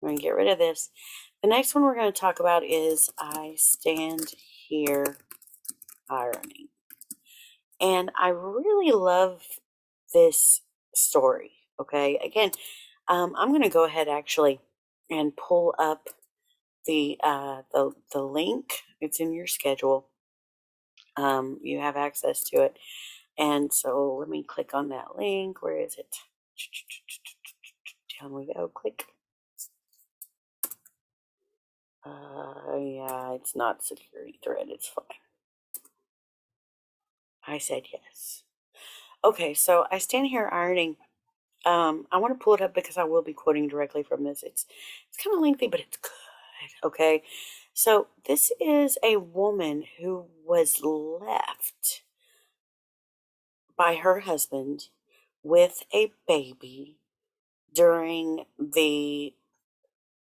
We're going to get rid of this. The next one we're going to talk about is I stand here ironing. And I really love this story. Okay. Again, I'm going to go ahead actually and pull up the link. It's in your schedule. You have access to it. And so let me click on that link. Where is it? Down we go. Click. Yeah, it's not security thread. It's fine. I said yes. Okay, so I stand here ironing. I want to pull it up because I will be quoting directly from this. It's kind of lengthy, but it's good. Okay, so this is a woman who was left by her husband with a baby during the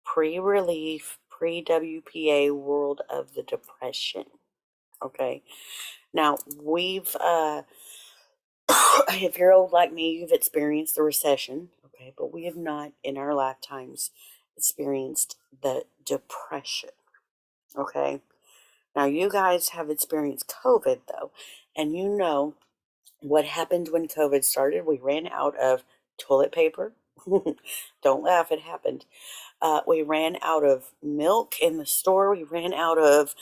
pre-relief, pre-WPA world of the Depression. Okay, now we've if you're old like me, you've experienced the recession, okay, but we have not in our lifetimes experienced the depression, okay? Now, you guys have experienced COVID, though, and you know what happened when COVID started. We ran out of toilet paper. Don't laugh, it happened. We ran out of milk in the store. We ran out of,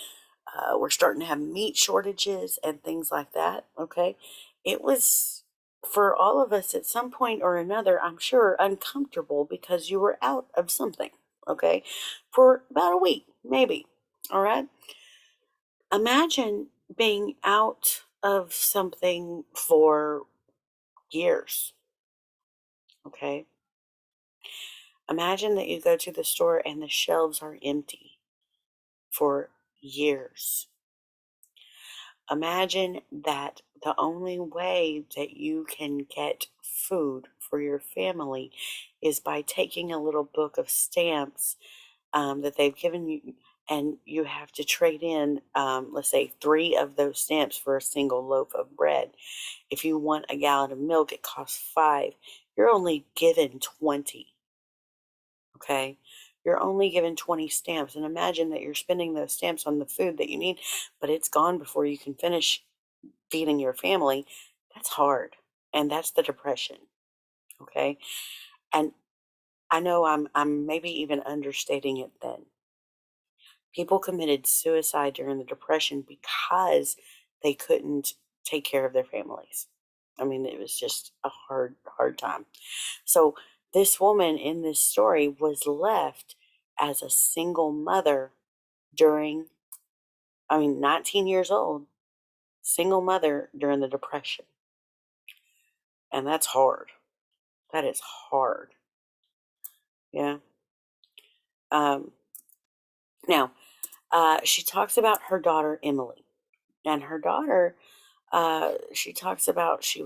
we're starting to have meat shortages and things like that, okay? It was, for all of us at some point or another, I'm sure, uncomfortable because you were out of something, okay? For about a week, maybe, all right? Imagine being out of something for years, okay? Imagine that you go to the store and the shelves are empty for years. Imagine that the only way that you can get food for your family is by taking a little book of stamps that they've given you, and you have to trade in, let's say, 3 of those stamps for a single loaf of bread. If you want a gallon of milk, it costs 5. You're only given 20. Okay? You're only given 20 stamps. And imagine that you're spending those stamps on the food that you need, but it's gone before you can finish feeding your family. That's hard. And that's the depression. Okay? And I know I'm maybe even understating it then. People committed suicide during the depression because they couldn't take care of their families. I mean, it was just a hard time. So this woman in this story was left as a single mother during, 19 years old, single mother during the depression. And that's hard. That is hard. Yeah. Um, now, she talks about her daughter Emily, and her daughter, she talks about she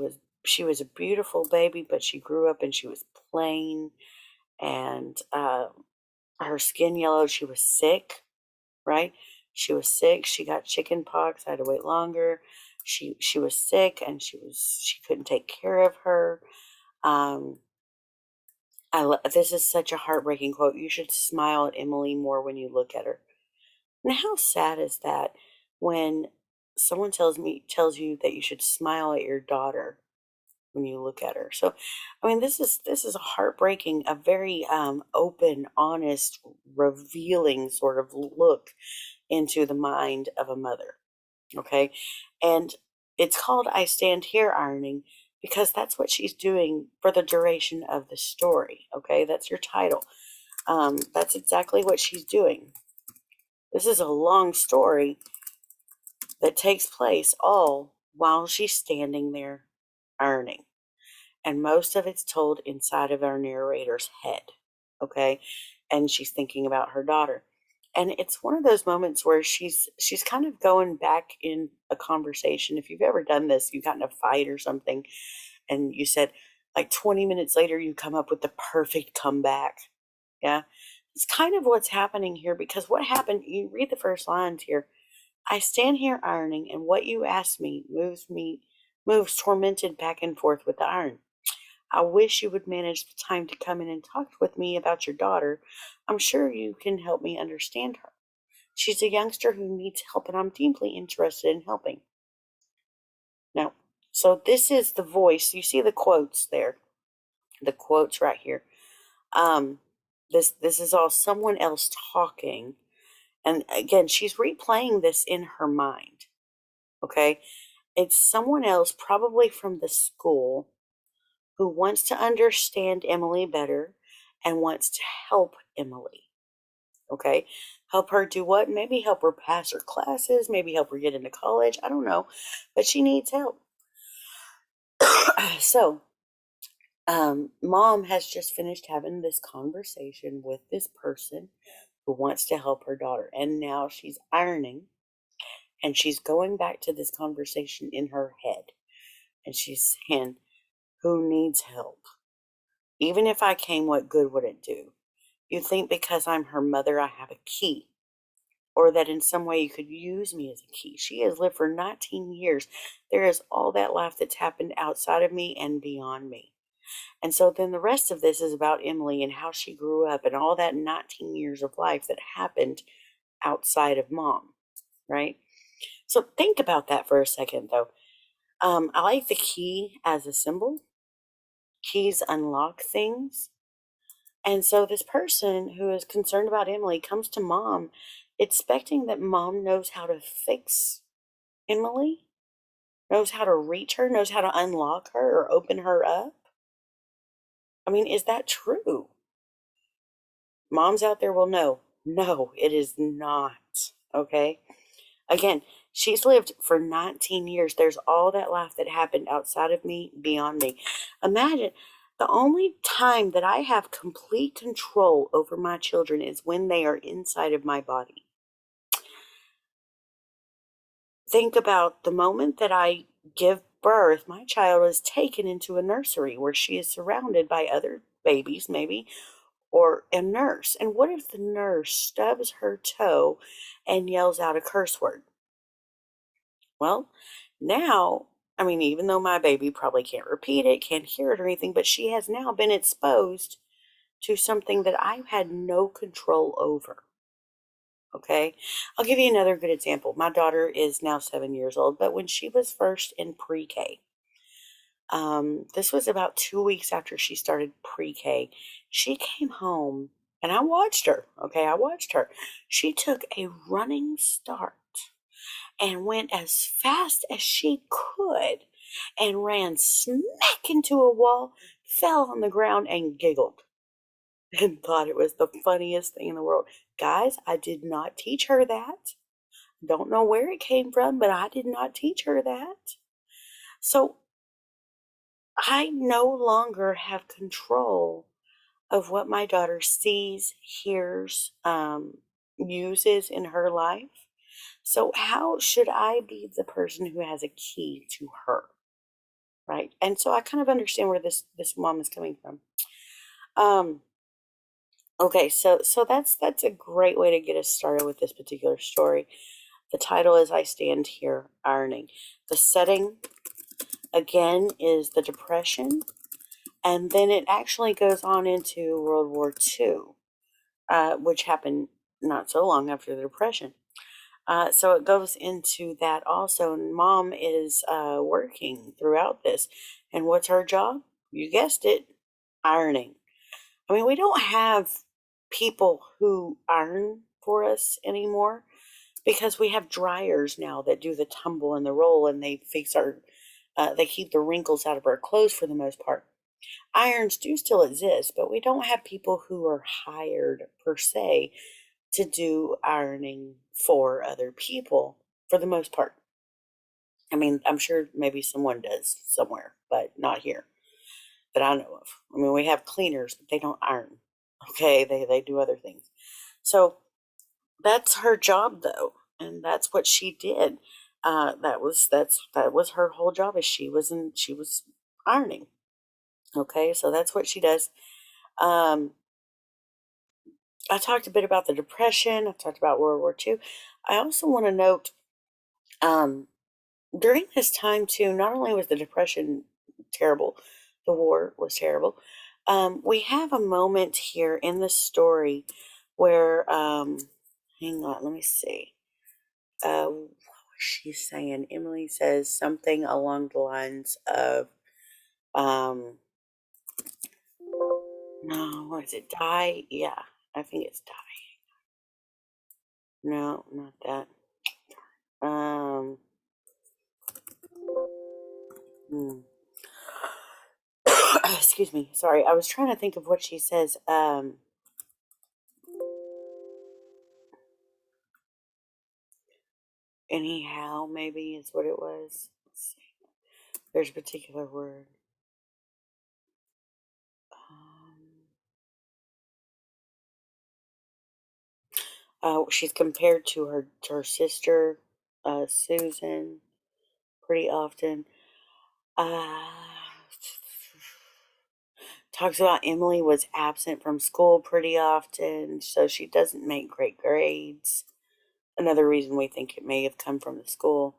was a beautiful baby, but she grew up and she was plain, and her skin yellowed. She was sick, right? She was sick. She got chicken pox. I had to wait longer. She was sick, and she couldn't take care of her. Um, this is such a heartbreaking quote. You should smile at Emily more when you look at her. And how sad is that when someone tells you that you should smile at your daughter when you look at her. So, this is a heartbreaking, a very open, honest, revealing sort of look into the mind of a mother. Okay, and it's called "I Stand Here Ironing" because that's what she's doing for the duration of the story. Okay, that's your title. That's exactly what she's doing. This is a long story that takes place all while she's standing there ironing. And most of it's told inside of our narrator's head. Okay. And she's thinking about her daughter. And it's one of those moments where she's kind of going back in a conversation. If you've ever done this, you got in a fight or something, and you said, like 20 minutes later, you come up with the perfect comeback. Yeah. It's kind of what's happening here, because what happened, you read the first lines here. I stand here ironing, and what you ask me moves tormented back and forth with the iron. I wish you would manage the time to come in and talk with me about your daughter. I'm sure you can help me understand her. She's a youngster who needs help, and I'm deeply interested in helping. Now, so this is the voice. You see the quotes there, the quotes right here. Um, this is all someone else talking, and again, she's replaying this in her mind. Okay, it's someone else, probably from the school, who wants to understand Emily better and wants to help Emily. Okay, help her do what? Maybe help her pass her classes, maybe help her get into college. I don't know, but she needs help. So mom has just finished having this conversation with this person who wants to help her daughter. And now she's ironing and she's going back to this conversation in her head. And she's saying, who needs help? Even if I came, what good would it do? You think because I'm her mother, I have a key, or that in some way you could use me as a key. She has lived for 19 years. There is all that life that's happened outside of me and beyond me. And so then the rest of this is about Emily and how she grew up and all that 19 years of life that happened outside of mom, right? So think about that for a second, though. I like the key as a symbol. Keys unlock things. And so this person who is concerned about Emily comes to mom, expecting that mom knows how to fix Emily, knows how to reach her, knows how to unlock her or open her up. I mean, is that true? Moms out there will know. No, it is not. Okay. Again, she's lived for 19 years. There's all that life that happened outside of me, beyond me. Imagine the only time that I have complete control over my children is when they are inside of my body. Think about the moment that I give birth, my child is taken into a nursery where she is surrounded by other babies, maybe, or a nurse. And what if the nurse stubs her toe and yells out a curse word? Well, now, I mean, even though my baby probably can't repeat it, can't hear it or anything, but she has now been exposed to something that I had no control over. Okay. I'll give you another good example. My daughter is now 7 years old, but when she was first in pre K, this was about 2 weeks after she started pre K, she came home and I watched her. Okay. I watched her. She took a running start and went as fast as she could and ran smack into a wall, fell on the ground, and giggled and thought it was the funniest thing in the world. Guys, I did not teach her that. Don't know where it came from, but I did not teach her that. So I no longer have control of what my daughter sees, hears, uses in her life. So how should I be the person who has a key to her? Right. And so I kind of understand where this mom is coming from. Um, okay, so that's a great way to get us started with this particular story. The title is I Stand Here Ironing. The setting again is the Depression, and then it actually goes on into World War II, which happened not so long after the Depression. So it goes into that also. And mom is working throughout this. And what's her job? You guessed it, ironing. I mean, we don't have people who iron for us anymore because we have dryers now that do the tumble and the roll and they fix they keep the wrinkles out of our clothes for the most part. Irons do still exist, but we don't have people who are hired per se to do ironing for other people for the most part. I mean, I'm sure maybe someone does somewhere, but not here that I know of. I mean, we have cleaners, but they don't iron. Okay, they do other things. So that's her job though, and that's what she did. That was her whole job. Is she was ironing. Okay, so that's what she does. Um, I talked a bit about the Depression. I talked about World War II. I also want to note um, during this time too, not only was the Depression terrible, The war was terrible. We have a moment here in the story where, hang on, let me see. What was she saying? Emily says something along the lines of, um, no, what is it? Die? Yeah, I think it's die. No, not that. Um, hmm. Excuse me. Sorry, I was trying to think of what she says. Anyhow, maybe is what it was. Let's see. There's a particular word. Um, she's compared to her sister, Susan, pretty often. Uh, talks about Emily was absent from school pretty often, so she doesn't make great grades. Another reason we think it may have come from the school.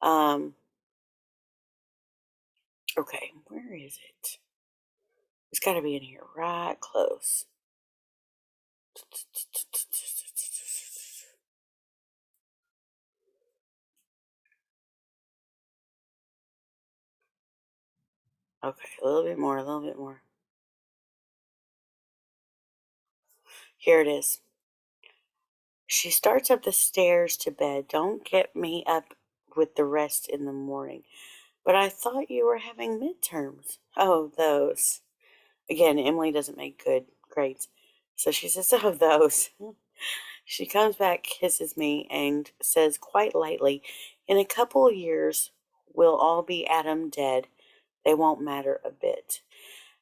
Um, okay, where is it? It's got to be in here, right close. Okay, a little bit more, a little bit more. Here it is. She starts up the stairs to bed. Don't get me up with the rest in the morning. But I thought you were having midterms. Oh, those. Again, Emily doesn't make good grades. So she says, oh, those. She comes back, kisses me, and says quite lightly, in a couple of years, we'll all be atom dead. They won't matter a bit.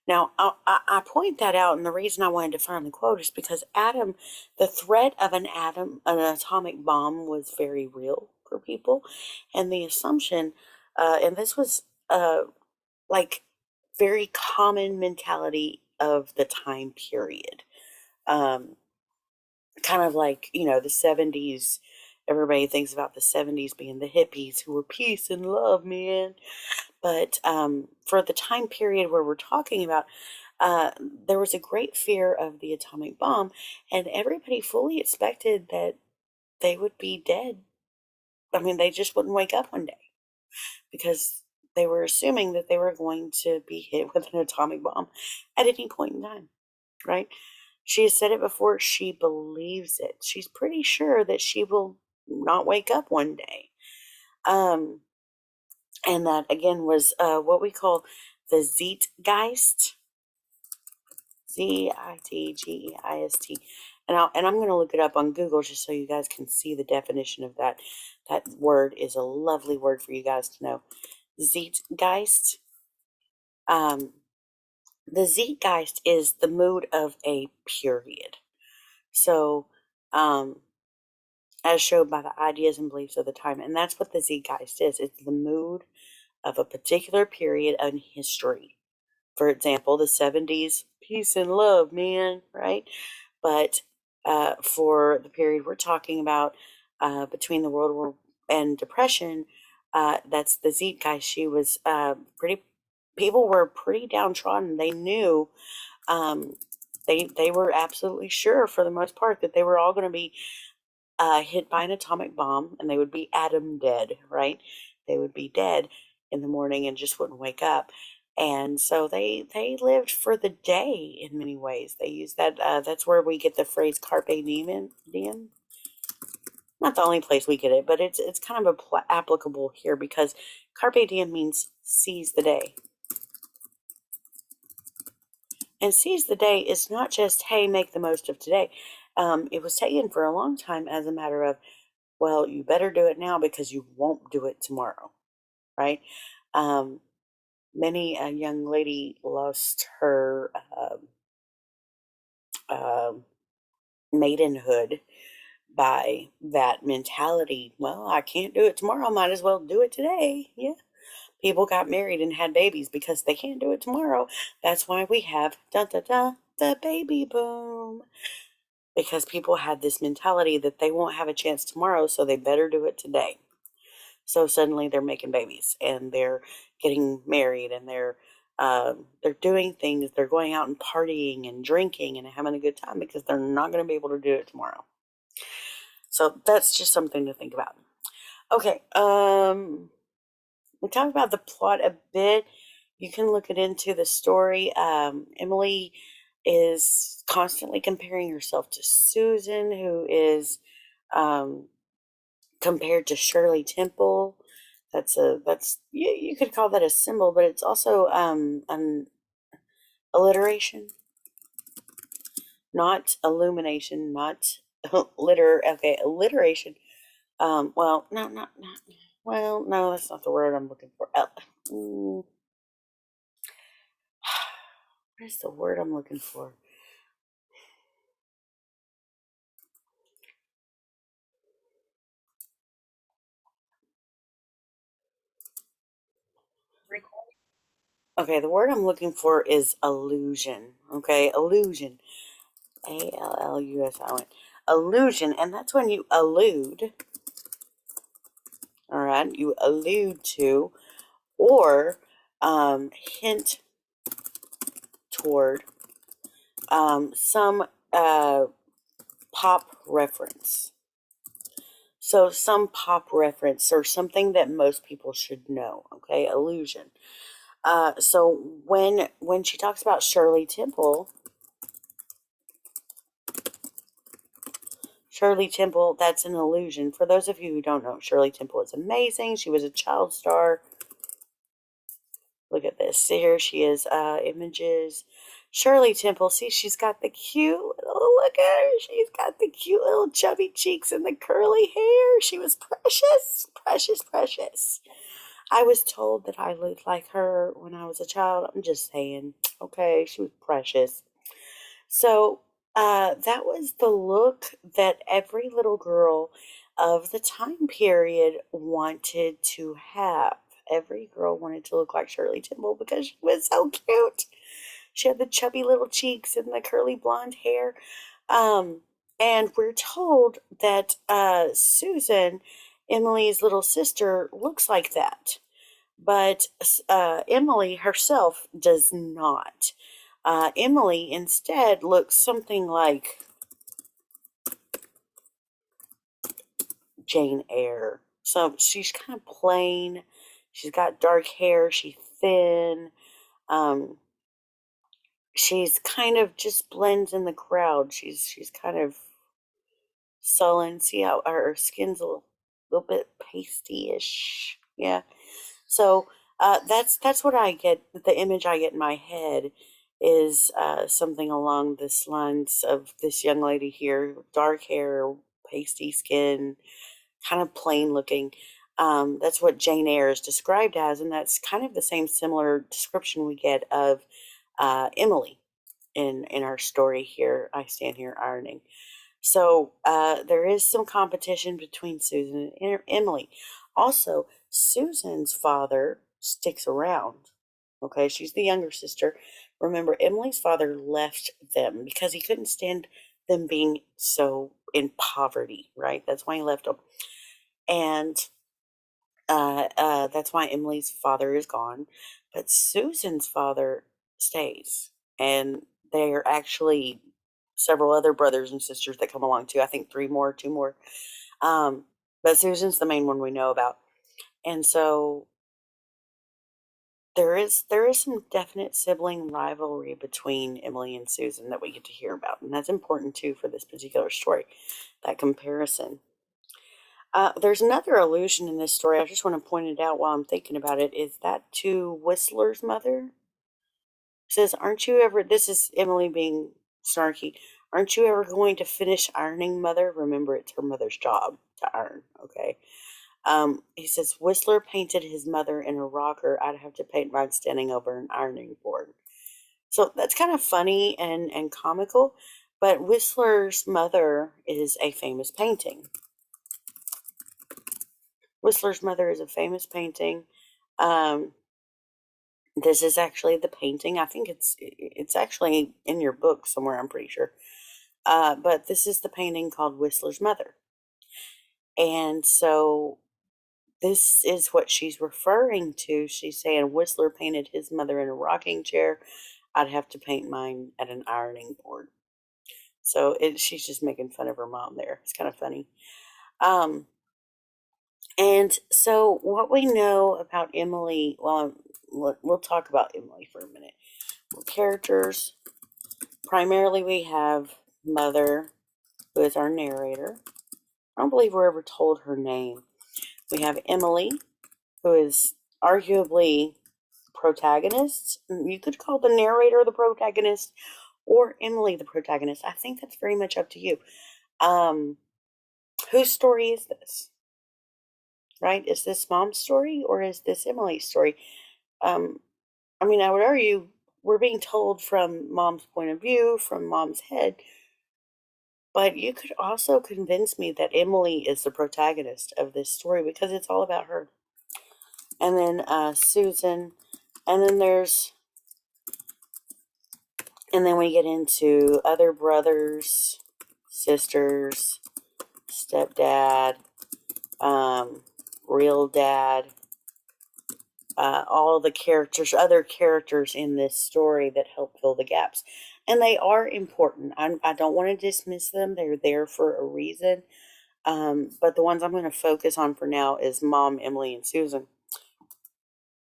Now, I point that out, and the reason I wanted to find the quote is because the threat of an atomic bomb was very real for people, and the assumption, and this was like very common mentality of the time period. Um, kind of like, the 70s. Everybody thinks about the 70s being the hippies who were peace and love, man. But for the time period where we're talking about, uh, there was a great fear of the atomic bomb, and everybody fully expected that they would be dead. I mean, they just wouldn't wake up one day because they were assuming that they were going to be hit with an atomic bomb at any point in time, right? She has said it before, she believes it. She's pretty sure that she will not wake up one day. Um, and that again was what we call the Zeitgeist, Zeitgeist, and I'm going to look it up on Google just so you guys can see the definition of that. That word is a lovely word for you guys to know. Zeitgeist. Um, the Zeitgeist is the mood of a period. So, um, as shown by the ideas and beliefs of the time, and that's what the Zeitgeist is. It's the mood of a particular period in history. For example, the 70s, peace and love, man, right? But for the period we're talking about, between the World War and Depression, that's the Zeitgeist. She was people were pretty downtrodden. They knew, um, they were absolutely sure for the most part that they were all going to be hit by an atomic bomb and they would be atom dead, right? They would be dead in the morning and just wouldn't wake up. And so they lived for the day in many ways. They use that. That's where we get the phrase "carpe diem." Not the only place we get it, but it's kind of applicable here because carpe diem means seize the day. And seize the day is not just hey, make the most of today. It was taken for a long time as a matter of, well, you better do it now because you won't do it tomorrow, right? Um, many a young lady lost her um maidenhood by that mentality. Well, I can't do it tomorrow. Might as well do it today. Yeah. People got married and had babies because they can't do it tomorrow. That's why we have da da da the baby boom. Because people had this mentality that they won't have a chance tomorrow, so they better do it today. So suddenly they're making babies and they're getting married and they're they're doing things, they're going out and partying and drinking and having a good time because they're not going to be able to do it tomorrow. So that's just something to think about. Okay, we talked about the plot a bit. You can look it into the story. Emily is constantly comparing herself to Susan, who is um, compared to Shirley Temple. That's you could call that a symbol, but it's also an alliteration, not illumination, not okay, alliteration. Well, no, not. Well, no, that's not the word I'm looking for. What is the word I'm looking for? Okay, the word I'm looking for is illusion. Okay, illusion. ALLUS. Illusion, and that's when you allude. All right, you allude to or hint toward some pop reference. So some pop reference or something that most people should know. Okay, illusion. So when she talks about Shirley Temple, Shirley Temple, that's an illusion. For those of you who don't know, Shirley Temple is amazing. She was a child star. Look at this. Here she is. Images. Shirley Temple. See, she's got the cute little, look at her. She's got the cute little chubby cheeks and the curly hair. She was precious, precious, precious. I was told that I looked like her when I was a child. I'm just saying. Okay, she was precious. So that was the look that every little girl of the time period wanted to have. Every girl wanted to look like Shirley Temple because she was so cute. She had the chubby little cheeks and the curly blonde hair. Um, and we're told that Susan, Emily's little sister, looks like that. But Emily herself does not. Emily instead looks something like Jane Eyre. So she's kind of plain. She's got dark hair. She's thin. Um, she's kind of just blends in the crowd. She's kind of sullen. See how her skin's a little bit pasty-ish. Yeah. So that's what I get. The image I get in my head is something along this lines of this young lady here, dark hair, pasty skin, kind of plain looking. That's what Jane Eyre is described as, and that's kind of the same similar description we get of Emily in our story here. I stand here ironing. So there is some competition between Susan and Emily. Also, Susan's father sticks around. Okay, she's the younger sister. Remember, Emily's father left them because he couldn't stand them being so in poverty, right? That's why he left them. And that's why Emily's father is gone. But Susan's father stays. And there are actually several other brothers and sisters that come along too. I think three more, two more. Um, but Susan's the main one we know about. And so there is some definite sibling rivalry between Emily and Susan that we get to hear about. And that's important too for this particular story, that comparison. There's another allusion in this story. I just want to point it out while I'm thinking about it. Is that to Whistler's mother? It says, "Aren't you ever?" This is Emily being snarky. "Aren't you ever going to finish ironing, mother?" Remember, it's her mother's job to iron. Okay. He says Whistler painted his mother in a rocker. I'd have to paint mine standing over an ironing board. So that's kind of funny and comical. But Whistler's mother is a famous painting. Whistler's mother is a famous painting. Um, this is actually the painting. I think it's actually in your book somewhere. I'm pretty sure. But this is the painting called Whistler's Mother, and so this is what she's referring to. She's saying Whistler painted his mother in a rocking chair. I'd have to paint mine at an ironing board. So she's just making fun of her mom there. It's kind of funny. Um, and so what we know about Emily, well, we'll talk about Emily for a minute. Characters, primarily we have Mother, who is our narrator. I don't believe we're ever told her name. We have Emily, who is arguably protagonist. You could call the narrator the protagonist or Emily the protagonist. I think that's very much up to you. Whose story is this? Right? Is this Mom's story or is this Emily's story? Um, I mean, I would argue we're being told from Mom's point of view, from Mom's head, but you could also convince me that Emily is the protagonist of this story because it's all about her. And then Susan, and then we get into other brothers, sisters, stepdad, real dad, all the characters, other characters in this story that help fill the gaps. And they are important. I don't want to dismiss them. They're there for a reason. But the ones I'm going to focus on for now is Mom, Emily, and Susan.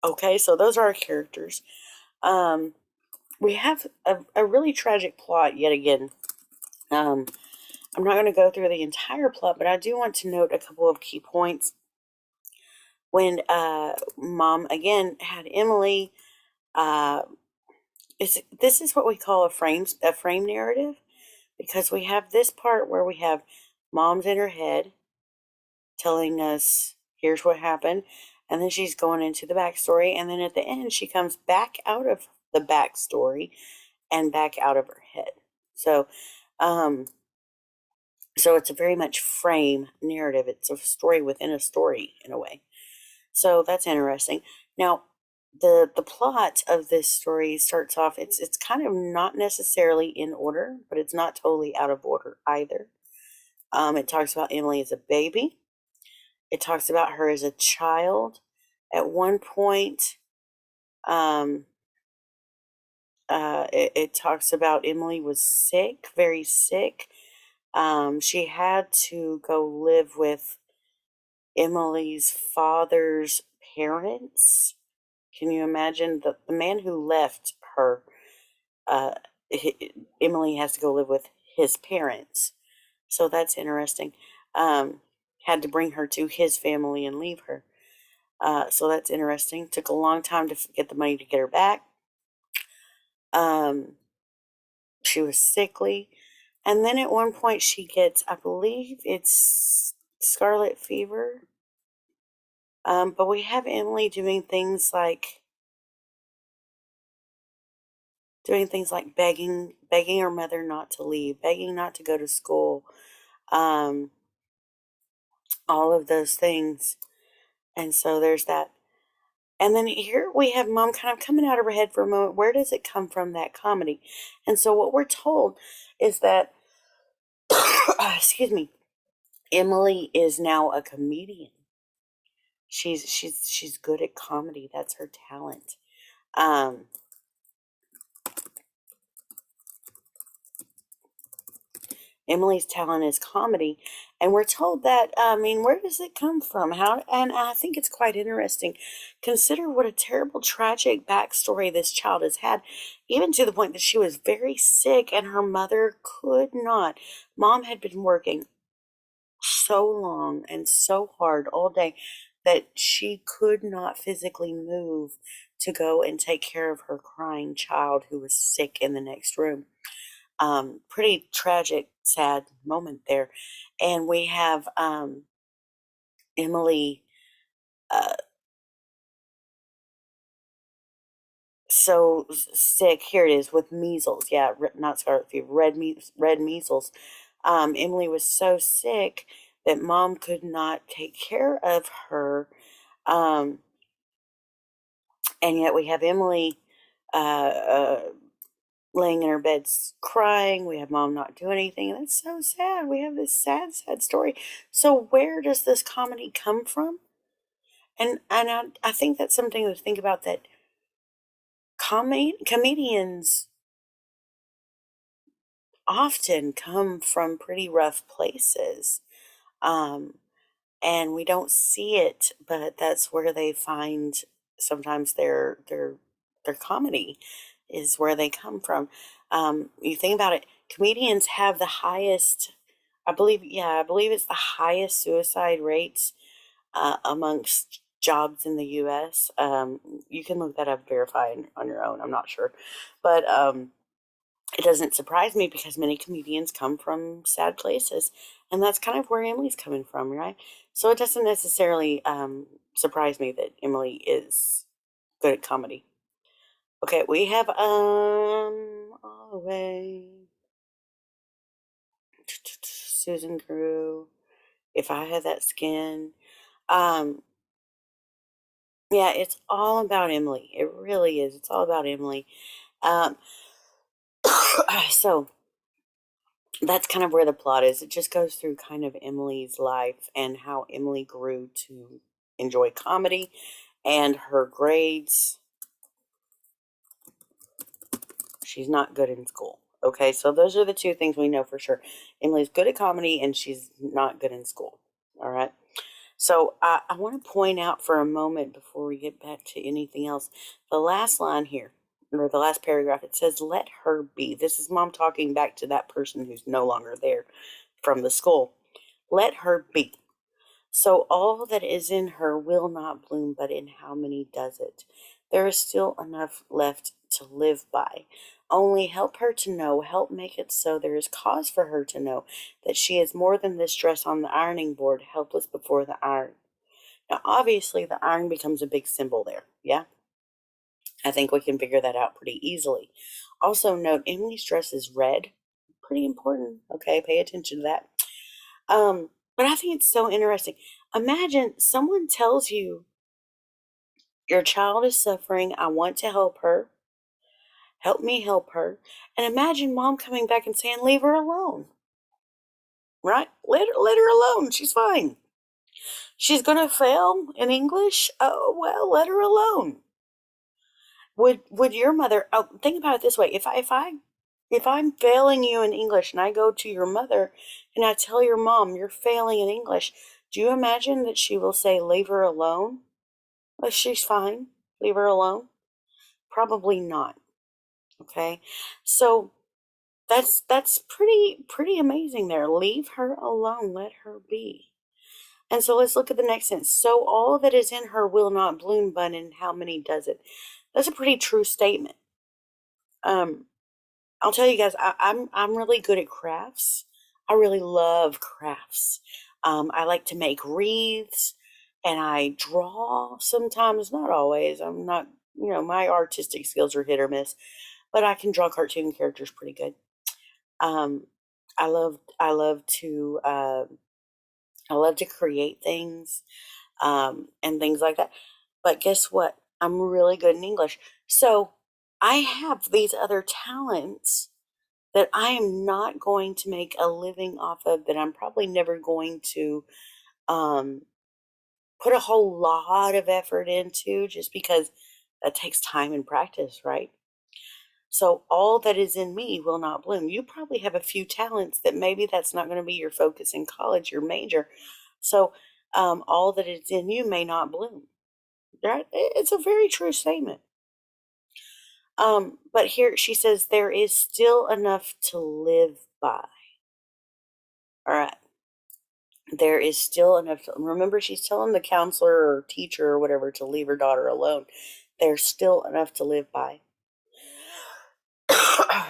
Okay, so those are our characters. We have a really tragic plot yet again. I'm not going to go through the entire plot, but I do want to note a couple of key points. When Mom, again, had Emily, this is what we call a frame narrative, because we have this part where we have Mom's in her head telling us, here's what happened, and then she's going into the backstory, and then at the end she comes back out of the backstory and back out of her head. So it's a very much frame narrative. It's a story within a story in a way. So that's interesting. Now, the plot of this story starts off, it's kind of not necessarily in order, but it's not totally out of order either. It talks about Emily as a baby. It talks about her as a child. At one point, it talks about Emily was sick, very sick. She had to go live with Emily's father's parents. Can you imagine the man who left her? Uh, Emily has to go live with his parents, so that's interesting. Had to bring her to his family and leave her. So that's interesting. Took a long time to get the money to get her back. She was sickly. And then at one point she gets, I believe it's scarlet fever. But we have Emily doing things like begging her mother not to leave, begging not to go to school, all of those things. And so there's that. And then here we have Mom kind of coming out of her head for a moment. Where does it come from, that comedy? And so what we're told is that, excuse me, Emily is now a comedian. She's good at comedy. That's her talent. Emily's talent is comedy, and we're told that. I mean, where does it come from? How? And I think it's quite interesting. Consider what a terrible, tragic backstory this child has had, even to the point that she was very sick, and her mother could not. Mom had been working so long and so hard all day that she could not physically move to go and take care of her crying child who was sick in the next room. Pretty tragic, sad moment there. And we have Emily uh, so sick. Here it is with measles. Yeah, not scarlet fever, red measles. Emily was so sick that Mom could not take care of her. Um, and yet we have Emily uh, uh, laying in her bed crying. We have Mom not doing anything. And that's so sad. We have this sad, sad story. So where does this comedy come from? And I think that's something to think about, that comedians often come from pretty rough places. Um, and we don't see it, but that's where they find sometimes their comedy is where they come from. You think about it, comedians have the highest, I believe it's the highest suicide rates amongst jobs in the U.S. You can look that up, verify on your own. I'm not sure, but it doesn't surprise me because many comedians come from sad places, and that's kind of where Emily's coming from, right? So it doesn't necessarily surprise me that Emily is good at comedy. Okay, we have all the way Susan Grew. If I had that skin, um, yeah, it's all about Emily. It really is. It's all about Emily. Um, so that's kind of where the plot is. It just goes through kind of Emily's life and how Emily grew to enjoy comedy and her grades. She's not good in school. Okay, so those are the two things we know for sure. Emily's good at comedy and she's not good in school. All right. So I want to point out for a moment before we get back to anything else, the last line here, or the last paragraph, it says, let her be. This is mom talking back to that person who's no longer there from the school. Let her be. So all that is in her will not bloom, but in how many does it? There is still enough left to live by. Only help her to know, help make it so there is cause for her to know that she is more than this dress on the ironing board, helpless before the iron. Now, obviously, the iron becomes a big symbol there. Yeah, I think we can figure that out pretty easily. Also, note Emily's dress is red. Pretty important. Okay, pay attention to that. But I think it's so interesting. Imagine someone tells you your child is suffering. I want to help her. Help me help her. And imagine mom coming back and saying, leave her alone. Right? Let her alone. She's fine. She's gonna fail in English. Oh well, let her alone. Would your mother? Oh, think about it this way: if I'm failing you in English and I go to your mother and I tell your mom you're failing in English, do you imagine that she will say leave her alone? Well, she's fine. Leave her alone. Probably not. Okay, so that's pretty amazing there. Leave her alone. Let her be. And so let's look at the next sentence. So all that is in her will not bloom, but in how many does it? That's a pretty true statement. Um, I'll tell you guys, I'm really good at crafts. I really love crafts. I like to make wreaths, and I draw sometimes, not always. I'm not, my artistic skills are hit or miss, but I can draw cartoon characters pretty good. Um, I I love to create things, and things like that. But guess what? I'm really good in English. So I have these other talents that I am not going to make a living off of, that I'm probably never going to um, put a whole lot of effort into, just because that takes time and practice, right? So all that is in me will not bloom. You probably have a few talents that maybe that's not going to be your focus in college, your major. So all that is in you may not bloom. Right? It's a very true statement. But here she says there is still enough to live by. All right. There is still enough. Remember, she's telling the counselor or teacher or whatever to leave her daughter alone. There's still enough to live by.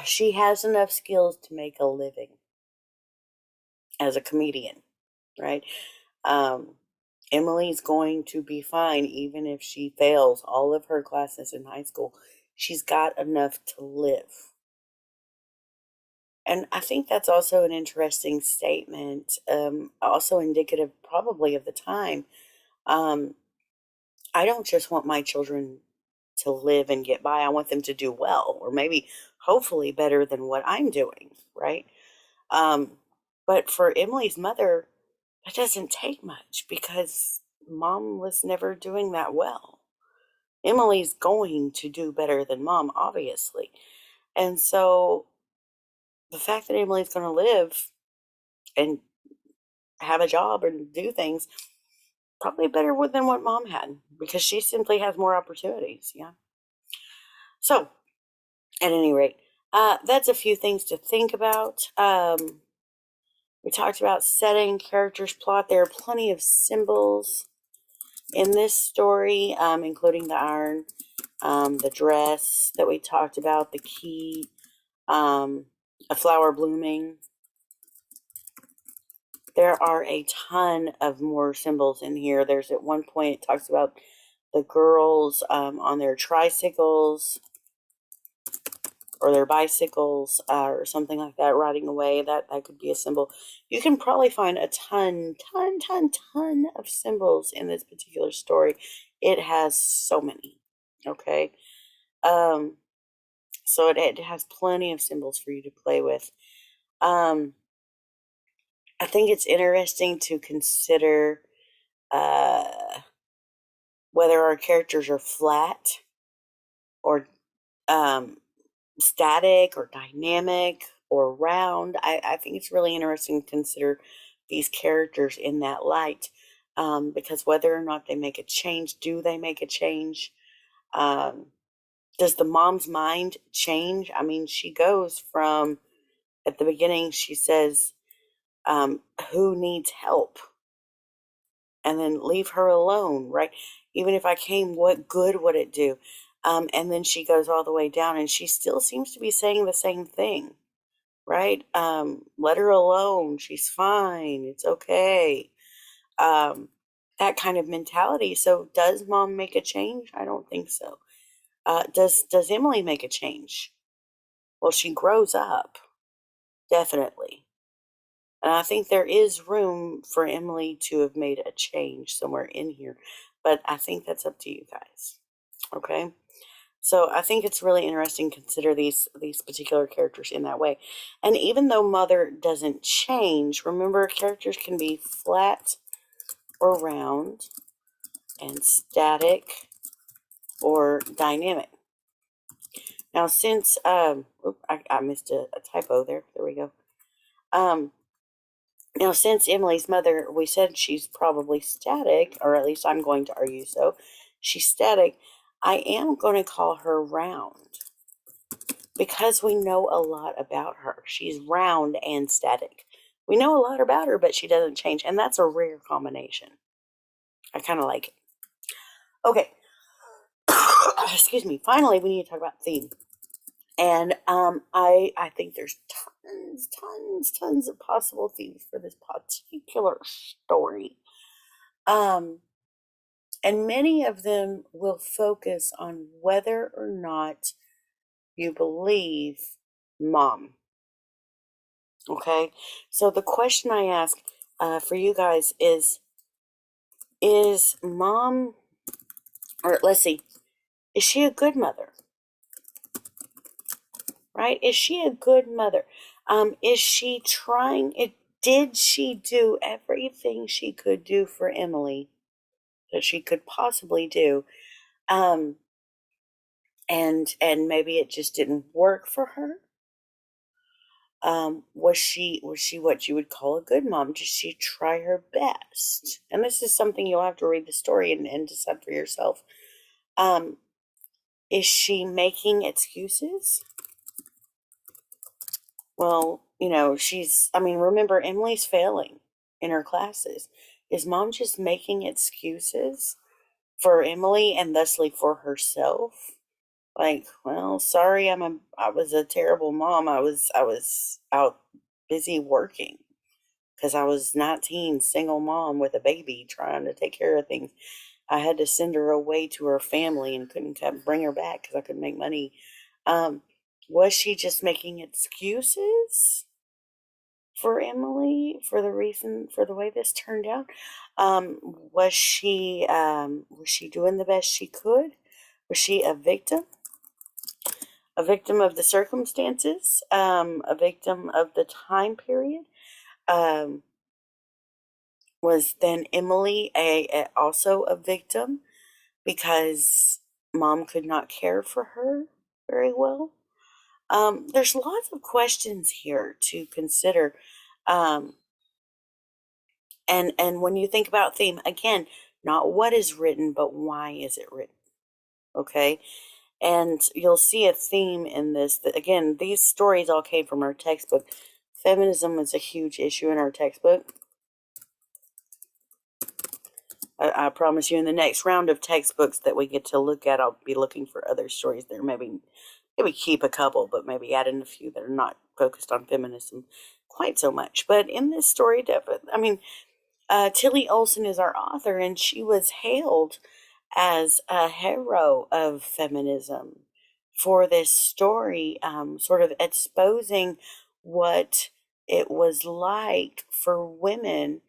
She has enough skills to make a living as a comedian, right? Um, Emily's going to be fine even if she fails all of her classes in high school. She's got enough to live. And I think that's also an interesting statement, also indicative probably of the time. Um, I don't just want my children to live and get by. I want them to do well, or maybe hopefully better than what I'm doing, right? Um, but for Emily's mother, that doesn't take much, because mom was never doing that well. Emily's going to do better than mom, obviously. And so the fact that Emily's going to live and have a job and do things probably better than what mom had because she simply has more opportunities. Yeah. So, at any rate, that's a few things to think about. We talked about setting, characters, plot. There are plenty of symbols in this story, including the iron, the dress that we talked about, the key, a flower blooming. There are a ton of more symbols in here. There's at one point it talks about the girls on their tricycles or their bicycles or something like that riding away. That could be a symbol. You can probably find a ton of symbols in this particular story. It has so many. Okay. So it has plenty of symbols for you to play with. I think it's interesting to consider whether our characters are flat or um, static or dynamic or round. I think it's really interesting to consider these characters in that light because whether or not they make a change, do they make a change? Um, does the mom's mind change? I mean, she goes from at the beginning, she says, who needs help? And then leave her alone, right? Even if I came, what good would it do? And then she goes all the way down and she still seems to be saying the same thing, right? Let her alone. She's fine. It's okay. Um, that kind of mentality. So does mom make a change? I don't think so. Does Emily make a change? Well, she grows up, definitely. And I think there is room for Emily to have made a change somewhere in here. But I think that's up to you guys. Okay? So I think it's really interesting to consider these particular characters in that way. And even though Mother doesn't change, remember characters can be flat or round and static or dynamic. Now since I missed a typo there. There we go. Um Now, since Emily's mother, we said she's probably static, or at least I'm going to argue so, she's static, I am going to call her round because we know a lot about her. She's round and static. We know a lot about her, but she doesn't change, and that's a rare combination. I kind of like it. Okay, excuse me. Finally, we need to talk about theme. And I think there's tons of possible themes for this particular story. Um, And many of them will focus on whether or not you believe mom. Okay. So the question I ask for you guys is mom, or let's see, is she a good mother? Right? Is she a good mother? Is she trying it? Did she do everything she could do for Emily that she could possibly do? Um, and maybe it just didn't work for her. Was she what you would call a good mom? Did she try her best? And this is something you'll have to read the story and decide for yourself. Um, is she making excuses? Well, I mean, remember, Emily's failing in her classes. Is mom just making excuses for Emily and thusly for herself? Like, well, sorry, I was a terrible mom. I was out busy working because I was 19, single mom with a baby trying to take care of things. I had to send her away to her family and couldn't bring her back because I couldn't make money. Um, was she just making excuses for Emily for the way this turned out? Was she doing the best she could? Was she a victim? A victim of the circumstances? A victim of the time period? Um, Was then Emily also a victim because mom could not care for her very well? There's lots of questions here to consider. Um, and when you think about theme, again, not what is written, but why is it written? Okay. And you'll see a theme in this that, again, these stories all came from our textbook. Feminism is a huge issue in our textbook. I promise you, in the next round of textbooks that we get to look at, I'll be looking for other stories there. Maybe keep a couple, but maybe add in a few that are not focused on feminism quite so much. But in this story, I mean, Tilly Olson is our author, and she was hailed as a hero of feminism for this story, sort of exposing what it was like for women,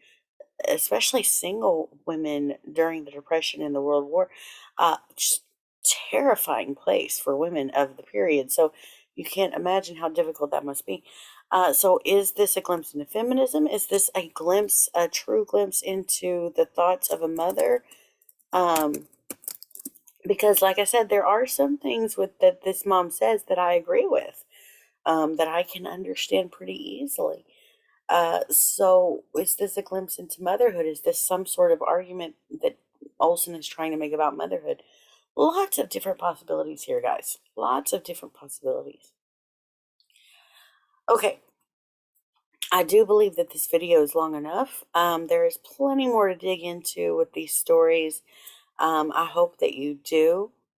especially single women during the Depression and the World War. Just terrifying place for women of the period. So you can't imagine how difficult that must be. So is this a glimpse into feminism? Is this a true glimpse into the thoughts of a mother? Um, because, like I said, there are some things with that this mom says that I agree with, that I can understand pretty easily. So is this a glimpse into motherhood? Is this some sort of argument that Olson is trying to make about motherhood? Lots of different possibilities here, guys. Lots of different possibilities. Okay, I do believe that this video is long enough. There is plenty more to dig into with these stories. I hope that you do